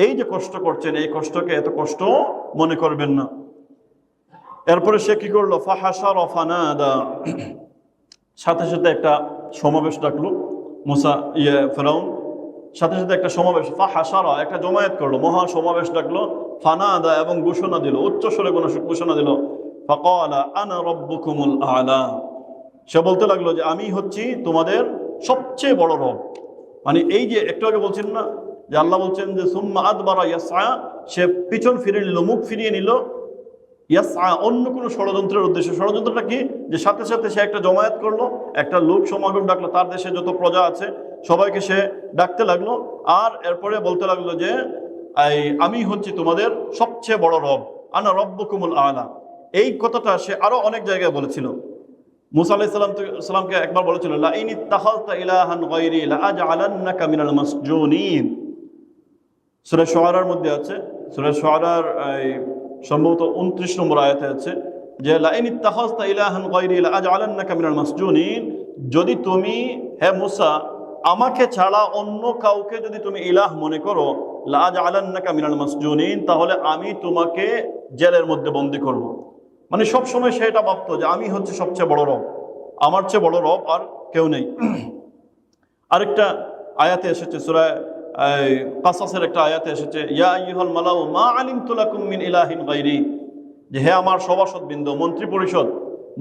এই যে কষ্ট করছেন, এই কষ্টকে এত কষ্ট মনে করবেন না। এরপরে সে কি করলো, ফাহাশারা ফানাদা, সাথে সাথে একটা সমাবেশ ডাকলো মুসা ফেরাউন, সাথে সাথে একটা সমাবেশ, ফাহাশারা, একটা জমায়েত করলো, মহা সমাবেশ ডাকলো, ফানাদা, এবং ঘোষণা দিল, উচ্চস্বরে ঘোষণা দিল, ফাকালা আনা রাব্বুকুমুল আ'লা, সে বলতে লাগলো যে আমি হচ্ছি তোমাদের সবচেয়ে বড় রব। মানে এই যে একটু আগে বলছেন না যে আল্লাহ বলছেন যে সুম্মা আদবারা ইয়াসআ, সে পিছন ফিরে নিল, মুখ ফিরিয়ে নিল, ইয়াসআ, অন্য কোনো ষড়যন্ত্রের উদ্দেশ্যে। ষড়যন্ত্রটা কি, যে সাথে সাথে সে একটা জমায়েত করলো, একটা লোক সমাগম ডাকলো, তার দেশে যত প্রজা আছে সবাইকে সে ডাকতে লাগলো, আর এরপরে বলতে লাগলো যে আমি হচ্ছি তোমাদের সবচেয়ে বড় রব, আনা রাব্বুকুমুল আ'লা। এই কথাটা সে আরো অনেক জায়গায় বলেছিল। মুসা আলাইহিস সালামকে একবার বলেছিল লা ইন ইত্তাখাযতা ইলাহান গায়রি লা আজআলান্নাকা মিনাল মাসজুনিন। সূরা শুআরার মধ্যে আছে, সূরা শুআরার সম্ভবত 29 নম্বর আয়াতে আছে যে লা ইন ইত্তাখাযতা ইলাহান গায়রি লা আজআলান্নাকা মিনাল মাসজুনিন, যদি তুমি হে মুসা আমাকে ছাড়া অন্য কাউকে যদি তুমি ইলাহ মনে করো, লা আজআলান্নাকা মিনাল মাসজুনিন, তাহলে আমি তোমাকে জেলের মধ্যে বন্দী করব। মানে সব সময় সে এটা ভাবতো যে আমি হচ্ছে সবচেয়ে বড় রব, আমার চেয়ে বড় রব আর কেউ নেই। আরেকটা আয়াতে এসেছে সূরা কাসাসের একটা আয়াতে এসেছে, ইয়া আইয়ুহাল মালাউ মা আলিমতু লাকুম মিন ইলাহিন গায়রি, যে হে আমার সভাসদবৃন্দ, মন্ত্রী পরিষদ,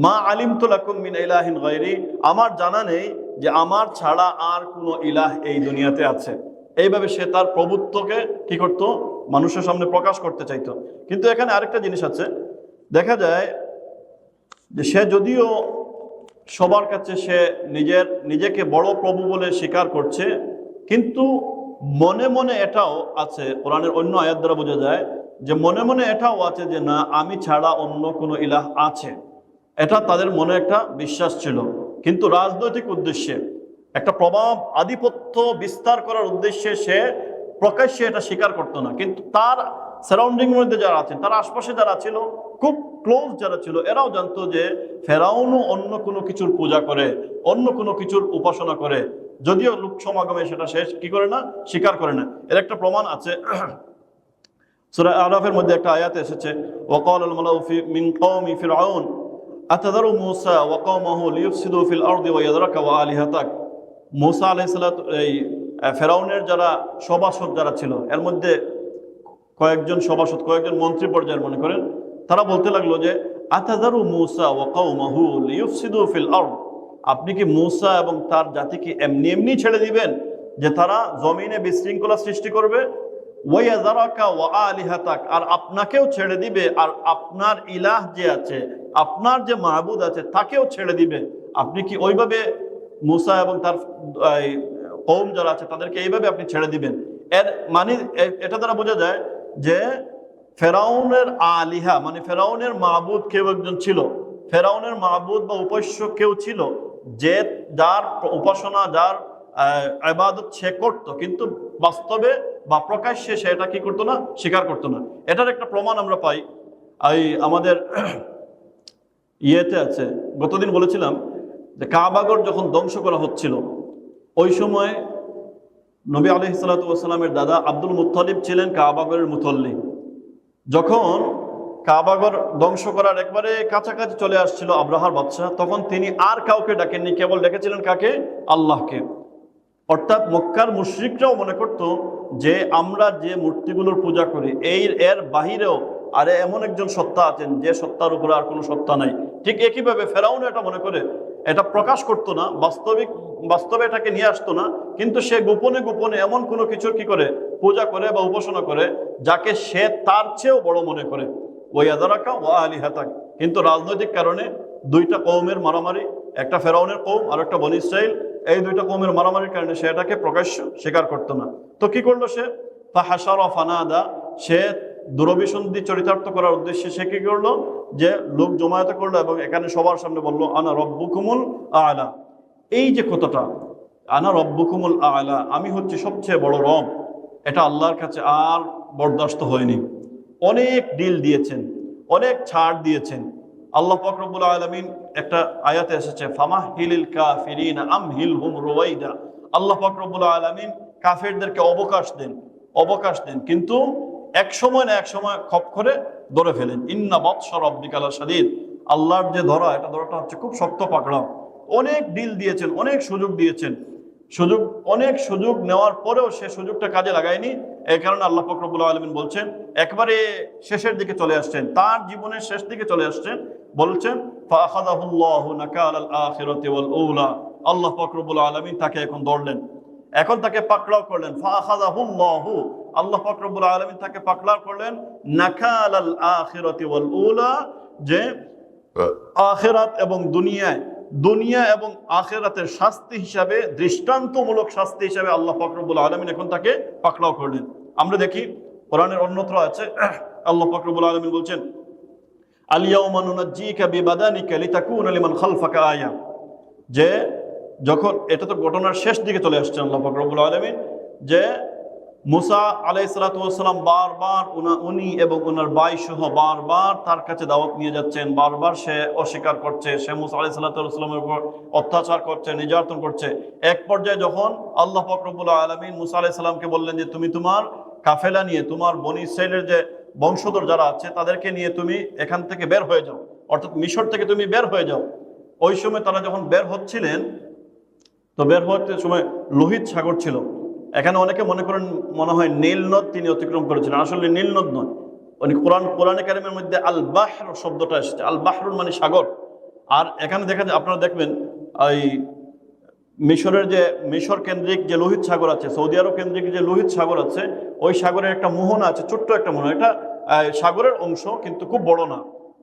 মা আলিমতু লাকুম মিন ইলাহিন গায়রি, আমার জানা নেই যে আমার ছাড়া আর কোনো ইলাহ এই দুনিয়াতে আছে। এইভাবে সে তার প্রভুত্বকে কি করত, মানুষের সামনে প্রকাশ করতে চাইতো। কিন্তু এখানে আরেকটা জিনিস আছে, দেখা যায় যে সে যদিও সবার কাছে সে নিজেকে বড় প্রভু বলে স্বীকার করছে, কিন্তু মনে মনে এটাও আছে, কোরআনের অন্য আয়াত দ্বারা বোঝা যায় যে মনে মনে এটাও আছে যে না, আমি ছাড়া অন্য কোনো ইলাহ আছে। এটা তাদের মনে একটা বিশ্বাস ছিল, কিন্তু রাজনৈতিক উদ্দেশ্যে একটা প্রভাব আধিপত্য বিস্তার করার উদ্দেশ্যে সে প্রকাশ্যে এটা স্বীকার করতো না। কিন্তু তার সারাউন্ডিং মধ্যে যারা আছেন, তার আশপাশে যারা ছিল, খুব ক্লোজ যারা ছিল, এরাও জানতো যে ফেরাউনও অন্য কোনো কিছুর পূজা করে, অন্য কোনো কিছুর উপাসনা করে, যদিও লোক সমাগমে সেটা সে কি করে না, স্বীকার করে না। এর একটা প্রমাণ আছে সূরা আরাফের মধ্যে একটা আয়াতে এসেছে, ওয়াকালাল মালাউ মিন কওমি ফিরআউন আতাযারু মূসা ওয়া কওমাহু লিইফসিদু ফিল আরদি ওয়া ইয়াযরাকা ওয়া আলিহাতাক। মূসা আলাইহিস সালাত, এই ফেরাউনের যারা সভাসদ যারা ছিল, এর মধ্যে কয়েকজন সভাসদ, কয়েকজন মন্ত্রী পর্যায়ের মনে করেন, তারা বলতে লাগলো যে আতাযারু মূসা ওয়া কওমাহু লিইফসিদু ফিল আরদ, আপনি কি মূসা এবং তার জাতিকে এমনি এমনি ছেড়ে দিবেন যে তারা জমিনে বিশৃঙ্খলা সৃষ্টি করবে? ওয়া ইয়াযরাকা ওয়া আলিহাতাক, আর আপনাকেও ছেড়ে দিবে, আর আপনার ইলাহ যে আছে, আপনার যে মাহবুদ আছে, তাকেও ছেড়ে দিবে। আপনি কি ওইভাবে মূসা এবং তার কওম যারা আছে তাদেরকে এইভাবে আপনি ছেড়ে দিবেন? এর মানে এটা দ্বারা বোঝা যায় যে ফেরাউনের আলিহা মানে ফেরাউনের মাহবুদ কেউ একজন ছিল, ফেরাউনের মাহবুদ বা উপাস্য কেউ ছিল, যে যার উপাসনা, যার ইবাদত সে করত, কিন্তু বাস্তবে বা প্রকাশ্যে সে এটা কি করতো না, স্বীকার করতো না। এটার একটা প্রমাণ আমরা পাই এই আমাদের ইয়েতে আছে। গতদিন বলেছিলাম যে কাবাগর যখন ধ্বংস করা হচ্ছিল, ওই সময় নবী আলাইহিস সালাতু ওয়াস সালামের দাদা আব্দুল মুত্তালিব ছিলেন কাবাগরের মুতল্লি। যখন কাবাগর ধ্বংস করার একবারে কাছাকাছি চলে আসছিল আব্রাহার বাদশাহ, তখন তিনি আর কাউকে ডাকেননি, কেবল ডেকেছিলেন কাকে? আল্লাহকে। অর্থাৎ মক্কার মুশরিকরাও মনে করত যে আমরা যে মূর্তিগুলোর পূজা করি, এর বাহিরেও আরে এমন একজন সত্তা আছেন যে সত্তার উপরে আর কোনো সত্তা নাই। ঠিক একইভাবে ফেরাউন এটা মনে করে, এটা প্রকাশ করতো না, বাস্তবে এটাকে নিয়ে আসতো না, কিন্তু সে গোপনে গোপনে এমন কোনো কিছুর কি করে পূজা করে বা উপাসনা করে যাকে সে তার চেয়েও বড় মনে করে। ওয়া ইয়াযরাকা ওয়া আলিহাতাক। কিন্তু রাজনৈতিক কারণে দুইটা কওমের মারামারি, একটা ফেরাউনের কওম আর একটা বনী ইসরাইল, এই দুইটা কওমের মারামারির কারণে সে এটাকে প্রকাশ্য স্বীকার করতো না। তো কি করলো সে? ফাহাশারা ফানাদা, সে দুরভিসন্ধি চরিতার্থ করার উদ্দেশ্যে সে কি করলো, যে লোক জমায়েত করলো এবং এখানে সবার সামনে বলল আনা রব্বুকুমুল আ'লা। এই যে কথাটা আনা রব্বুকুমুল আ'লা, আমি হচ্ছে সবচেয়ে বড় রব, এটা আল্লাহর কাছে আর বরদাস্ত হয়নি। অনেক ডিল দিয়েছেন, অনেক ছাড় দিয়েছেন। আল্লাহ পাক রব্বুল আলামিন একটা আয়াতে এসেছে, ফামাহিলিল কাফিরিনা আমহিলহুম রুওয়াইদা। আল্লাহ পাক রব্বুল আলামিন কাফেরদেরকে অবকাশ দেন, কিন্তু এক সময় না এক সময় খপ করে ধরে ফেলেন। ইন্না বাতশা রাব্বিকা লাশাদীদ, আল্লাহর যে ধরাটা হচ্ছে খুব শক্ত পাকড়াও। অনেক ডিল দিয়েছেন, অনেক সুযোগ দিয়েছেন, অনেক সুযোগ নেওয়ার পরেও সে সুযোগটা কাজে লাগায়নি। এই কারণে আল্লাহ পাক রব্বুল আলামিন বলছেন, একবারে শেষের দিকে চলে আসছেন, তার জীবনের শেষ দিকে চলে আসছেন, বলছেন ফাআখাযাহুল্লাহু নাকালাল আখিরাতি ওয়াল উলা। আল্লাহ পাক রব্বুল আলামিন তাকে এখন ধরলেন, এখন তাকে পাকড়াও করলেন। ফাআখাযাহুল্লাহু, আল্লাহ পাক রব্বুল আলামিন তাকে পাকড়াও করলেন নাকালাল আখিরাতি ওয়াল উলা, যে আখিরাত এবং দুনিয়া এবং আখিরাতের শাস্তি হিসাবে, দৃষ্টান্তমূলক শাস্তি হিসাবে আল্লাহ পাক রব্বুল আলামিন এখন তাকে পাকড়াও করলেন। আমরা দেখি কোরআনের অন্যত্র আছে, আল্লাহ পাক রব্বুল আলামিন বলছেন আল ইয়াউমা নুনাজ্জিকা বিবাদানিকা লিতাকুনা লিমান খালফাকা আয়া, যে যখন এটা তো ঘটনার শেষ দিকে চলে আসছে আল্লাহ পাক রব্বুল আলামিন, যে মুসা আলাইহিস সালাতু ওয়াস সালাম বারবার উনি এবং ওনার ভাই সহ বারবার তার কাছে দাওয়াত নিয়ে যাচ্ছেন, বারবার সে অস্বীকার করছে, সে মুসা আলাইহিস সালাতু ওয়াস সালামের উপর অত্যাচার করছে, নির্যাতন করছে। এক পর্যায়ে যখন আল্লাহ পাক রব্বুল আলামিন মুসা আলাইহিস সালামকে বললেন যে তুমি তোমার কাফেলা নিয়ে, তোমার বনী ইসরাইলের যে বংশধর যারা আছে তাদেরকে নিয়ে তুমি এখান থেকে বের হয়ে যাও, অর্থাৎ মিশর থেকে তুমি বের হয়ে যাও। ওই সময় তারা যখন বের হচ্ছিলেন, তো বের হওয়ার সময় লোহিত সাগর ছিল, এখানে অনেকে মনে করেন মনে হয় নীল নদ তিনি অতিক্রম করেছিলেন, আসলে নীল নদ নয়। উনি কোরআনে কারিমের মধ্যে আল বাহর শব্দটা এসেছে, আল বাহরুন মানে সাগর। আর এখানে দেখা যায়, আপনারা দেখবেন এই মিশরের যে মিশর কেন্দ্রিক যে লোহিত সাগর আছে, সৌদি আরব কেন্দ্রিক যে লোহিত সাগর আছে, ওই সাগরের একটা মোহনা আছে, ছোট্ট একটা মোহনা। এটা সাগরের অংশ, কিন্তু খুব বড় না,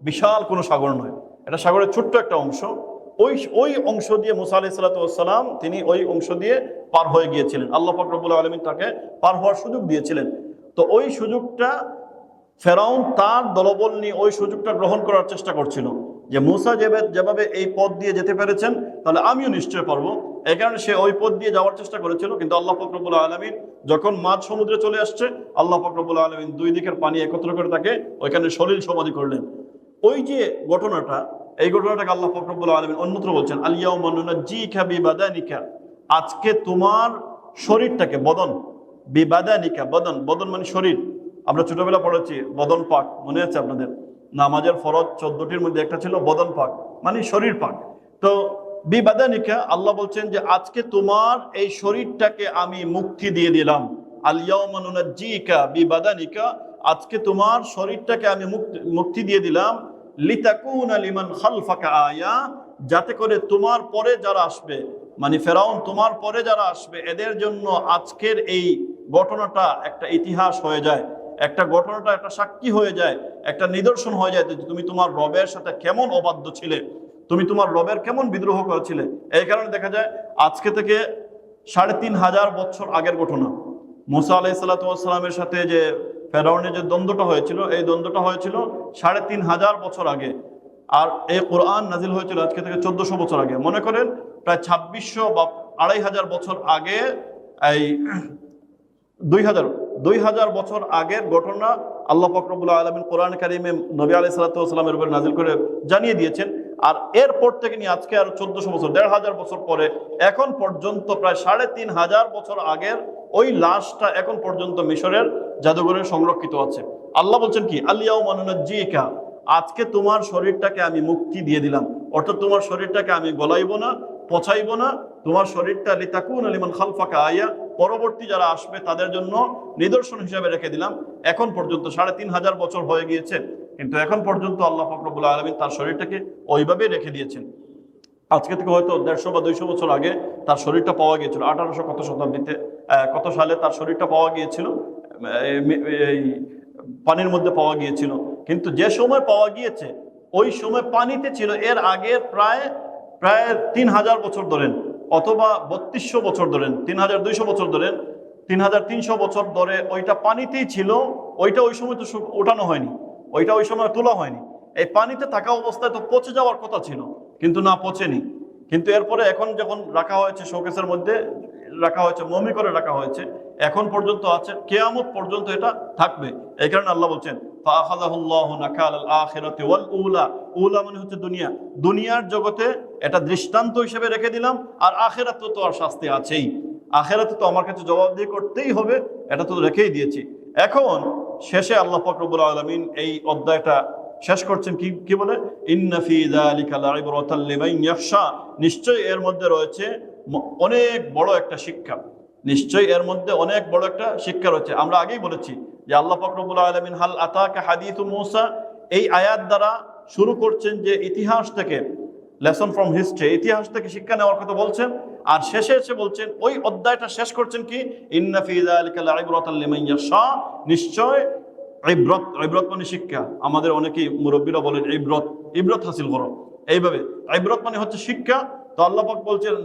বিশাল কোনো সাগর নয়, এটা সাগরের ছোট্ট একটা অংশ। ওই অংশ দিয়ে মুসা আলাইহিস সালাতু ওয়াস সালাম তিনি ওই অংশ দিয়ে পার হয়ে গিয়েছিলেন। আল্লাহ পাক রব্বুল আলামিন তাকে পার হওয়ার সুযোগ দিয়েছিলেন। তো ওই সুযোগটা ফেরাউন তার দলবল নিয়ে ওই সুযোগটা গ্রহণ করার চেষ্টা করছিল, যে মুসা যেভাবে এই পথ দিয়ে যেতে পেরেছেন, তাহলে আমিও নিশ্চয় পারবো। এই কারণে সে ওই পথ দিয়ে যাওয়ার চেষ্টা করেছিল। কিন্তু আল্লাহ পাক রব্বুল আলামিন যখন মাঝ সমুদ্রে চলে আসছে, আল্লাহ পাক রব্বুল আলামিন দুই দিকের পানি একত্র করে তাকে ওইখানে সলিল সমাধি করলেন। ওই যে ঘটনাটা, এই ঘটনাটাকে আল্লাহ পাক রব্বুল আলামিন অন্যত্র বলছেন, আল-ইয়াউমা নুনাজ্জিকা বিবাদানিকা, আজকে তোমার শরীরটাকে, বদন, বিবাদানিকা, বদন, বদন মানে শরীর। আমরা ছোটবেলা পড়েছি বদন পাক, মনে আছে আপনাদের? নামাজের ফরজ 14টির মধ্যে একটা ছিল বদন পাক, মানে শরীর পাক। তো বিবাদানিকা, আল্লাহ বলছেন যে আজকে তোমার এই শরীরটাকে আমি মুক্তি দিয়ে দিলাম। আল-ইয়াউমা নুনাজ্জিকা বিবাদানিকা, আজকে তোমার শরীরটাকে আমি মুক্তি দিয়ে দিলাম। লিতাকুনা লিমান খালফাকা আয়া, যাতে করে তোমার পরে যারা আসবে, মানে ফেরাউন তোমার পরে যারা আসবে, এদের জন্য আজকের এই ঘটনাটা একটা ইতিহাস হয়ে যায়, একটা ঘটনাটা একটা সাক্ষী হয়ে যায়, একটা নিদর্শন হয়ে যায় যে তুমি তোমার রবের সাথে কেমন অবাধ্য ছিলে, তুমি তোমার রবের কেমন বিদ্রোহ করেছিলে। এই কারণে দেখা যায় আজকে থেকে 3500 বছর আগের ঘটনা, মুসা আলাইহিস সালাতু ওয়াস সালামের সাথে যে ফেরাউনের যে দ্বন্দ্বটা হয়েছিল, এই দ্বন্দ্বটা হয়েছিল 3500 বছর আগে। আর এই কোরআন নাজিল হয়েছিল আজকে থেকে 1400 বছর আগে। মনে করেন প্রায় 2600 বা 2500 বছর আগে, এই 2000 বছর আগের ঘটনা আল্লাহ পাক রব্বুল আলামিন কোরআন কারিমে নবী আলাইহিস সালাতু ওয়াস সালামের উপর নাজিল করে জানিয়ে দিয়েছেন। আর এরপর থেকে নিয়ে আজকে আর 1400 বছর, 1500 বছর পরে এখন পর্যন্ত প্রায় 3500 বছর আগের ওই লাশটা এখন পর্যন্ত মিশরের জাদুঘরে সংরক্ষিত আছে। আল্লাহ বলছেন কি, আল-ইয়াউমা নুনাজ্জিকা, আজকে তোমার শরীরটাকে আমি মুক্তি দিয়ে দিলাম, অর্থাৎ তোমার শরীরটাকে আমি গলাইবো না, পচাইবো না, তোমার শরীরটা লিতাকুনা লিমান খালফাকা আয়া, পরবর্তী যারা আসবে তাদের জন্য নিদর্শন হিসাবে রেখে দিলাম। এখন পর্যন্ত 3500 বছর হয়ে গিয়েছে, কিন্তু এখন পর্যন্ত আল্লাহ পাক রব্বুল আলামিন তার শরীরটাকে ওইভাবে রেখে দিয়েছেন। আজকে থেকে হয়তো 150 বা 200 বছর আগে তার শরীরটা পাওয়া গিয়েছিল, 1800 কত শতাব্দীতে, কত সালে তার শরীরটা পাওয়া গিয়েছিল, এই পানির মধ্যে পাওয়া গিয়েছিল। কিন্তু যে সময় পাওয়া গিয়েছে ওই সময় পানিতে ছিল, এর আগে প্রায় 3000 বছর ধরেন, অথবা 3200 বছর ধরেন, 3200 বছর ধরেন, 3300 বছর ধরে ওইটা পানিতেই ছিল। ওইটা ওই সময় তো ওঠানো হয়নি, ওইটা ওই সময় তোলা হয়নি। এই পানিতে থাকা অবস্থায় তো পচে যাওয়ার কথা ছিল, কিন্তু না, পচেনি। কিন্তু এরপরে এখন যখন রাখা হয়েছে, শোকেসের মধ্যে রাখা হয়েছে, মমি করে রাখা হয়েছে, এখন পর্যন্ত আছে, কিয়ামত পর্যন্ত এটা থাকবে। এই কারণে আল্লাহ বলছেন, ফাআখাযাহুল্লাহু নাকালাল আখিরাতি ওয়াল উলা, উলা মানে হচ্ছে দুনিয়া, দুনিয়ার জগতে এটা দৃষ্টান্ত হিসেবে রেখে দিলাম, আর আখিরাতে তো আর শাস্তি আছেই, আখিরাতে তো আমার কাছে জবাবদিহি করতেই হবে, এটা তো রেখেই দিয়েছি। এখন শেষে আল্লাহ পাক রব্বুল আলামিন এই অধ্যায়টা শেষ করছেন কি বলে, ইন্না ফি যালিকা লাইবরাতাল লিমান ইয়াখশা, নিশ্চয়ই এর মধ্যে রয়েছে অনেক বড় একটা শিক্ষা, নিশ্চয়ই এর মধ্যে অনেক বড় একটা শিক্ষা রয়েছে। আমরা আগেই বলেছি যে আল্লাহ পাক রব্বুল আলামিন হাল আতাকা হাদিসু মূসা, এই আয়াত দ্বারা শুরু করছেন যে ইতিহাস থেকে, লেসন ফ্রম হিস্ট্রি, ইতিহাস থেকে শিক্ষা নেওয়ার কথা বলছেন। আর শেষে এসে বলছেন, ওই অধ্যায়টা শেষ করছেন কি, ইন্না ফি যালিকা লাইবরাতাল লিমান ইয়াখশা, নিশ্চয় ইবরত, ইবরত মানে শিক্ষা। আমাদের অনেকেই মুরব্বীরা বলেন ইবরত হাসিল করো, এইভাবে ইবরত মানে হচ্ছে শিক্ষা। তো আল্লাহ পাক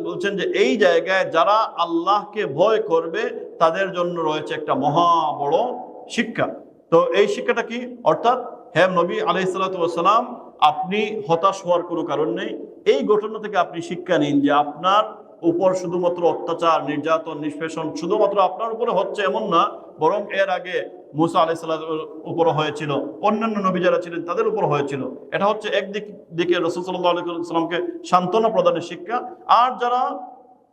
বলছেন যে এই জায়গায় যারা আল্লাহকে ভয় করবে তাদের জন্য রয়েছে একটা মহা বড় শিক্ষা। তো এই শিক্ষাটা কি, অর্থাৎ হে নবী আলাইহিস সালাতু ওয়াস সালাম, আপনি হতাশ হওয়ার কোনো কারণ নেই। এই ঘটনা থেকে আপনি শিক্ষা নিন যে আপনার উপর শুধুমাত্র অত্যাচার, নির্যাতন, নিষ্পেষণ শুধুমাত্র আপনার উপরে হচ্ছে এমন না, বরং এর আগে মুসা আলাইহিস সালামের উপর হয়েছিল, অন্যান্য নবী যারা ছিলেন তাদের উপর হয়েছিল। এটা হচ্ছে একদিকে রাসূল সাল্লাল্লাহু আলাইহি ওয়াসাল্লামকে সান্ত্বনা প্রদানের শিক্ষা। আর যারা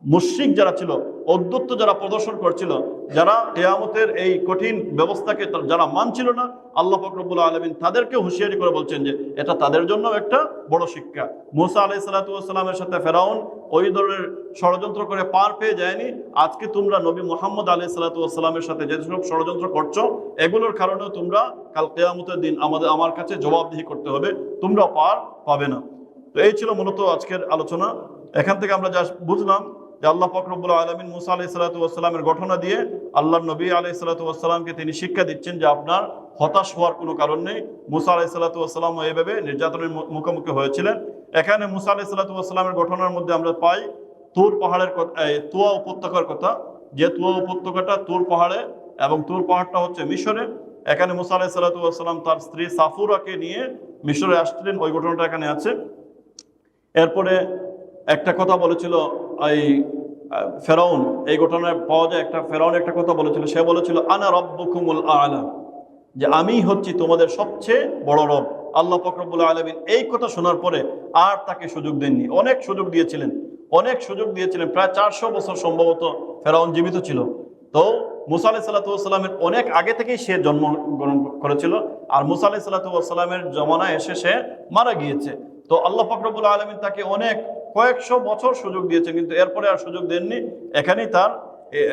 মুশরিক যারা ছিল, অদ্যত্ব যারা প্রদর্শন করছিল, যারা কিয়ামতের এই কঠিন ব্যবস্থাকে যারা মানছিল না, আল্লাহ পাক রব্বুল আলামিন তাদেরকে হুঁশিয়ারি করে বলছেন যে এটা তাদের জন্য একটা বড় শিক্ষা। মুসা আলাইহিস সালাতু ওয়াস সালামের সাথে ফেরাউন ওই ধরনের ষড়যন্ত্র করে পার পেয়ে যায়নি। আজকে তোমরা নবী মুহাম্মদ আলাইহিস সালাতু ওয়াস সালামের সাথে যেসব ষড়যন্ত্র করছো, এগুলোর কারণেও তোমরা কাল কিয়ামতের দিন আমার কাছে জবাবদিহি করতে হবে, তোমরা পার পাবে না। তো এই ছিল মূলত আজকের আলোচনা। এখান থেকে আমরা যা বুঝলাম যে আল্লাহ পাক রব্বুল আলামিন মুসা আলাইহিস সালাতু ওয়াস সালামের ঘটনা দিয়ে আল্লাহর নবী আলাইহিস সালাতু ওয়াস সালামকে তিনি শিক্ষা দিচ্ছেন যে আপনার হতাশ হওয়ার কোনো কারণ নেই। মুসা আলাইহিস সালাতু ওয়াস সালাম এইভাবে নির্যাতনের মুখোমুখি হয়েছিলেন। এখানে মুসা আলাইহিস সালাতু ওয়াস সালামের ঘটনার মধ্যে আমরা পাই তুর পাহাড়ের কথা, তুয়া উপত্যকার কথা, যে তুয়া উপত্যকাটা তুর পাহাড়ে, এবং তুর পাহাড়টা হচ্ছে মিশরে। এখানে মুসা আলাইহিস সালাতু ওয়াস সালাম তার স্ত্রী সাফুরাকে নিয়ে মিশরে আসছিলেন, ওই ঘটনাটা এখানে আছে। এরপরে একটা কথা বলেছিল এই ফেরাউন, এই ঘটনায় পাওয়া যায় একটা ফেরাউন একটা কথা বলেছিল, সে বলেছিল আনা রব্বুকুমুল আ'লা, যে আমি হচ্ছি তোমাদের সবচেয়ে বড় রব। আল্লাহ পাক রব্বুল আলামিন এই কথা শোনার পরে আর তাকে সুযোগ দেননি। অনেক সুযোগ দিয়েছিলেন, প্রায় 400 বছর সম্ভবত ফেরাউন জীবিত ছিল। তো মুসা আলাইহিস সালাতু ওয়াস সালামের অনেক আগে থেকেই সে জন্মগ্রহণ করেছিল, আর মুসা আলাইহিস সালাতু ওয়াস সালামের জমানায় এসে সে মারা গিয়েছে। তো আল্লাহ পাক রব্বুল আলামিন তাকে কয়েকশো বছর সুযোগ দিয়েছেন, কিন্তু এরপরে আর সুযোগ দেননি। এখানেই তার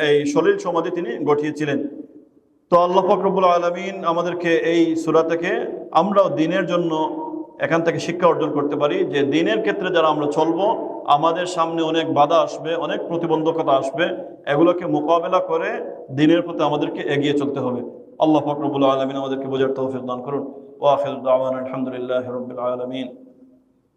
এই সলিল সমাধি তিনি গঠিয়েছিলেন। তো আল্লাহ পাক রব্বুল আলামিন আমাদেরকে এই সূরা থেকে আমরাও দ্বীনের জন্য এখান থেকে শিক্ষা অর্জন করতে পারি যে দ্বীনের ক্ষেত্রে যারা আমরা চলবো, আমাদের সামনে অনেক বাধা আসবে, অনেক প্রতিবন্ধকতা আসবে, এগুলোকে মোকাবেলা করে দ্বীনের প্রতি আমাদেরকে এগিয়ে চলতে হবে। আল্লাহ পাক রব্বুল আলামিন আমাদেরকে বোঝার তৌফিক দান করুন। ওয়া আখিরু দাওয়ানা আলহামদুলিল্লাহি রাব্বিল আলামিন।